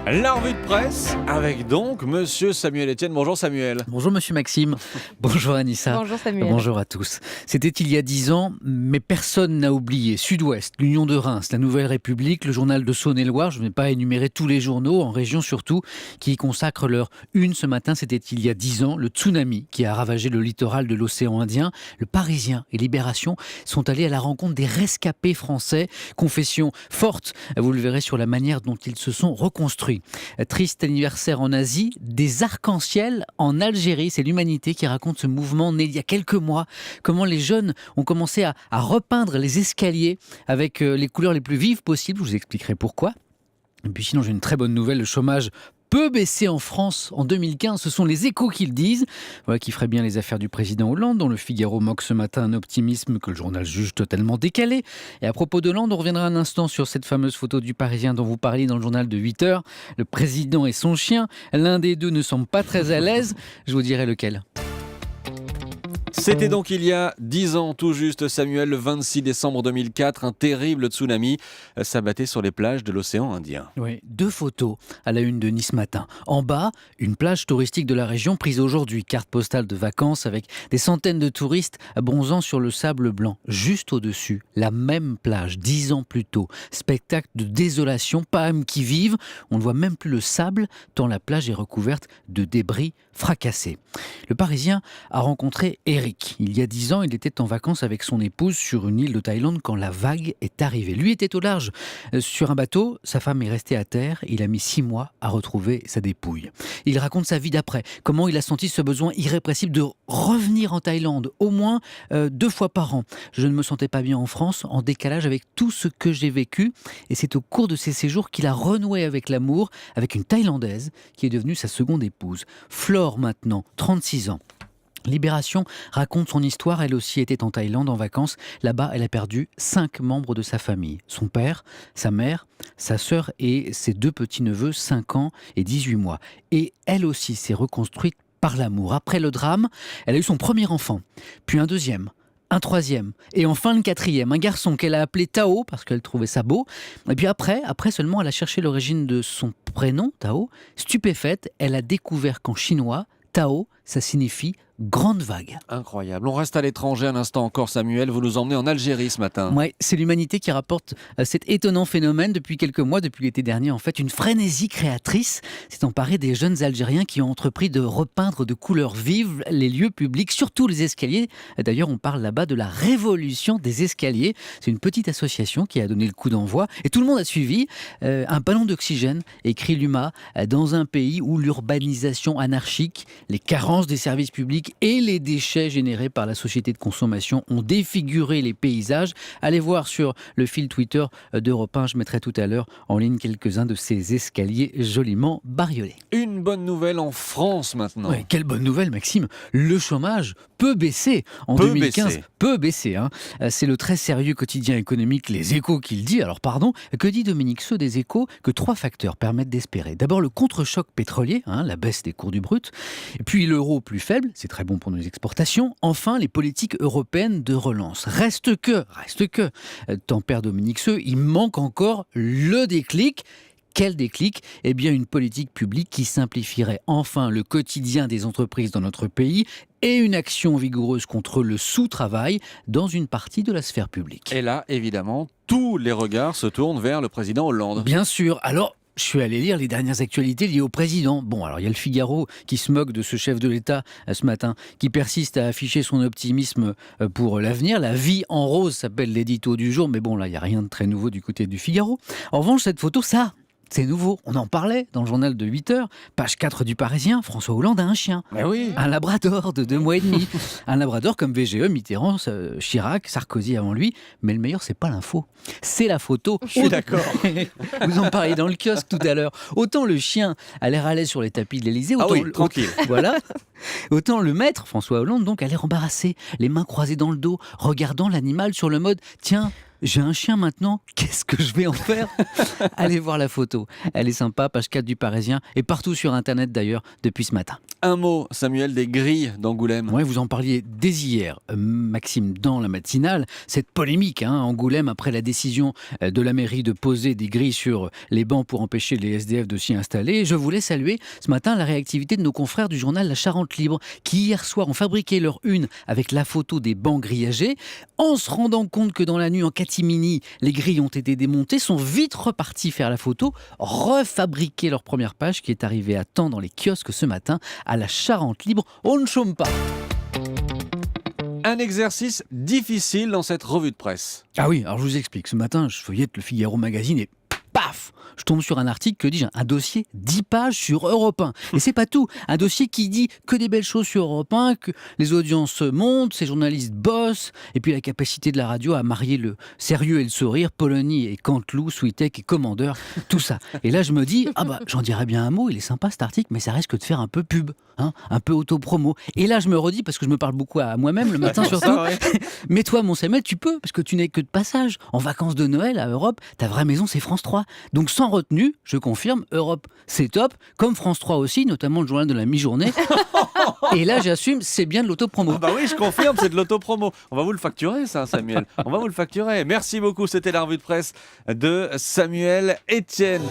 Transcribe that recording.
La revue de presse avec donc Monsieur Samuel Etienne. Bonjour Samuel. Bonjour Monsieur Maxime, bonjour Anissa. Bonjour Samuel. Bonjour à tous. C'était il y a 10 ans, mais personne n'a oublié. Sud-Ouest, l'Union de Reims, la Nouvelle République, le journal de Saône-et-Loire, je ne vais pas énumérer tous les journaux, en région surtout, qui y consacrent leur une ce matin. C'était il y a 10 ans, le tsunami qui a ravagé le littoral de l'océan Indien. Le Parisien et Libération sont allés à la rencontre des rescapés français. Confession forte, vous le verrez, sur la manière dont ils se sont reconstruits. Triste anniversaire en Asie, des arcs-en-ciel en Algérie. C'est l'Humanité qui raconte ce mouvement né il y a quelques mois. Comment les jeunes ont commencé à repeindre les escaliers avec les couleurs les plus vives possibles. Je vous expliquerai pourquoi. Et puis sinon, j'ai une très bonne nouvelle. Le chômage peut baisser en France en 2015, ce sont les Échos qui le disent. Voilà qui ferait bien les affaires du président Hollande, dont le Figaro moque ce matin un optimisme que le journal juge totalement décalé. Et à propos d'Hollande, on reviendra un instant sur cette fameuse photo du Parisien dont vous parliez dans le journal de 8 heures. Le président et son chien, l'un des deux ne semble pas très à l'aise. Je vous dirai lequel. C'était donc il y a 10 ans tout juste, Samuel, le 26 décembre 2004, un terrible tsunami s'abattait sur les plages de l'océan Indien. Oui, 2 photos à la une de Nice Matin. En bas, une plage touristique de la région prise aujourd'hui, carte postale de vacances avec des centaines de touristes bronzant sur le sable blanc. Juste au-dessus, la même plage, 10 ans plus tôt. Spectacle de désolation, pas âme qui vive. On ne voit même plus le sable tant la plage est recouverte de débris fracassés. Le Parisien a rencontré Eric. Il y a 10 ans, il était en vacances avec son épouse sur une île de Thaïlande quand la vague est arrivée. Lui était au large sur un bateau, sa femme est restée à terre. Il a mis 6 mois à retrouver sa dépouille. Il raconte sa vie d'après, comment il a senti ce besoin irrépressible de revenir en Thaïlande, au moins 2 fois par an. Je ne me sentais pas bien en France, en décalage avec tout ce que j'ai vécu. Et c'est au cours de ces séjours qu'il a renoué avec l'amour, avec une Thaïlandaise qui est devenue sa seconde épouse. Flore maintenant, 36 ans. Libération raconte son histoire, elle aussi était en Thaïlande en vacances. Là-bas, elle a perdu 5 membres de sa famille. Son père, sa mère, sa sœur et ses 2 petits-neveux, 5 ans et 18 mois. Et elle aussi s'est reconstruite par l'amour. Après le drame, elle a eu son premier enfant, puis un deuxième, un troisième, et enfin le 4e, un garçon qu'elle a appelé Tao, parce qu'elle trouvait ça beau. Et puis après seulement, elle a cherché l'origine de son prénom, Tao. Stupéfaite, elle a découvert qu'en chinois, Tao, ça signifie grande vague. Incroyable. On reste à l'étranger un instant encore, Samuel. Vous nous emmenez en Algérie ce matin. Ouais, c'est l'Humanité qui rapporte cet étonnant phénomène depuis quelques mois, depuis l'été dernier. En fait, une frénésie créatrice s'est emparée des jeunes Algériens qui ont entrepris de repeindre de couleurs vives les lieux publics, surtout les escaliers. D'ailleurs, on parle là-bas de la révolution des escaliers. C'est une petite association qui a donné le coup d'envoi et tout le monde a suivi. Un ballon d'oxygène, écrit l'UMA, dans un pays où l'urbanisation anarchique, les carences des services publics et les déchets générés par la société de consommation ont défiguré les paysages. Allez voir sur le fil Twitter d'Europe 1, je mettrai tout à l'heure en ligne quelques-uns de ces escaliers joliment bariolés. Une bonne nouvelle en France maintenant. Ouais, quelle bonne nouvelle Maxime, le chômage peut baisser en 2015. Peut baisser. C'est le très sérieux quotidien économique Les Échos qui le dit. Alors pardon, que dit Dominique Seux des Échos? Que 3 facteurs permettent d'espérer. D'abord le contre-choc pétrolier, la baisse des cours du brut, et puis l'euro plus faible, c'est très bon pour nos exportations. Enfin, les politiques européennes de relance. Reste que, tempère Dominique Seux, il manque encore le déclic. Quel déclic? Eh bien, une politique publique qui simplifierait enfin le quotidien des entreprises dans notre pays et une action vigoureuse contre le sous-travail dans une partie de la sphère publique. Et là, évidemment, tous les regards se tournent vers le président Hollande. Bien sûr. Alors, je suis allé lire les dernières actualités liées au président. Bon, alors il y a le Figaro qui se moque de ce chef de l'État ce matin, qui persiste à afficher son optimisme pour l'avenir. La vie en rose s'appelle l'édito du jour, mais bon, là, il n'y a rien de très nouveau du côté du Figaro. En revanche, cette photo, ça, c'est nouveau. On en parlait dans le journal de 8 heures. Page 4 du Parisien, François Hollande a un chien. Mais oui. Un labrador de 2 mois et demi. Un labrador comme VGE, Mitterrand, Chirac, Sarkozy avant lui. Mais le meilleur, c'est pas l'info. C'est la photo. Je suis d'accord. Vous en parliez dans le kiosque tout à l'heure. Autant le chien a l'air à l'aise sur les tapis de l'Élysée, autant, tranquille. Voilà. Autant le maître, François Hollande, donc, a l'air embarrassé, les mains croisées dans le dos, regardant l'animal sur le mode « Tiens, j'ai un chien maintenant, qu'est-ce que je vais en faire? Allez voir la photo. Elle est sympa, page 4 du Parisien et partout sur Internet d'ailleurs depuis ce matin. Un mot, Samuel, des grilles d'Angoulême. Ouais, vous en parliez dès hier, Maxime, dans la matinale. Cette polémique, Angoulême, après la décision de la mairie de poser des grilles sur les bancs pour empêcher les SDF de s'y installer. Je voulais saluer ce matin la réactivité de nos confrères du journal La Charente Libre, qui hier soir ont fabriqué leur une avec la photo des bancs grillagés. En se rendant compte que dans la nuit, en catimini, les grilles ont été démontées, sont vite repartis faire la photo, refabriquer leur première page qui est arrivée à temps dans les kiosques ce matin. À la Charente Libre, on ne chôme pas. Un exercice difficile dans cette revue de presse. Ah oui, alors je vous explique. Ce matin, je feuillette le Figaro Magazine et paf, je tombe sur un article, que dis-je, un dossier 10 pages sur Europe 1. Et c'est pas tout, un dossier qui dit que des belles choses sur Europe 1, que les audiences montent, ces journalistes bossent, et puis la capacité de la radio à marier le sérieux et le sourire, Polony et Canteloup, Switek et Commandeur, tout ça. Et là je me dis, j'en dirais bien un mot, il est sympa cet article, mais ça risque de faire un peu pub, un peu auto-promo. Et là je me redis, parce que je me parle beaucoup à moi-même le matin surtout, Ça, ouais. mais toi mon Samuel, tu peux, parce que tu n'es que de passage. En vacances de Noël à Europe, ta vraie maison c'est France 3. Donc sans retenue, je confirme, Europe c'est top, comme France 3 aussi, notamment le journal de la mi-journée. Et là j'assume, c'est bien de l'auto-promo. Ah bah oui, je confirme, c'est de l'autopromo. On va vous le facturer, ça, Samuel. On va vous le facturer. Merci beaucoup. C'était la revue de presse de Samuel Etienne.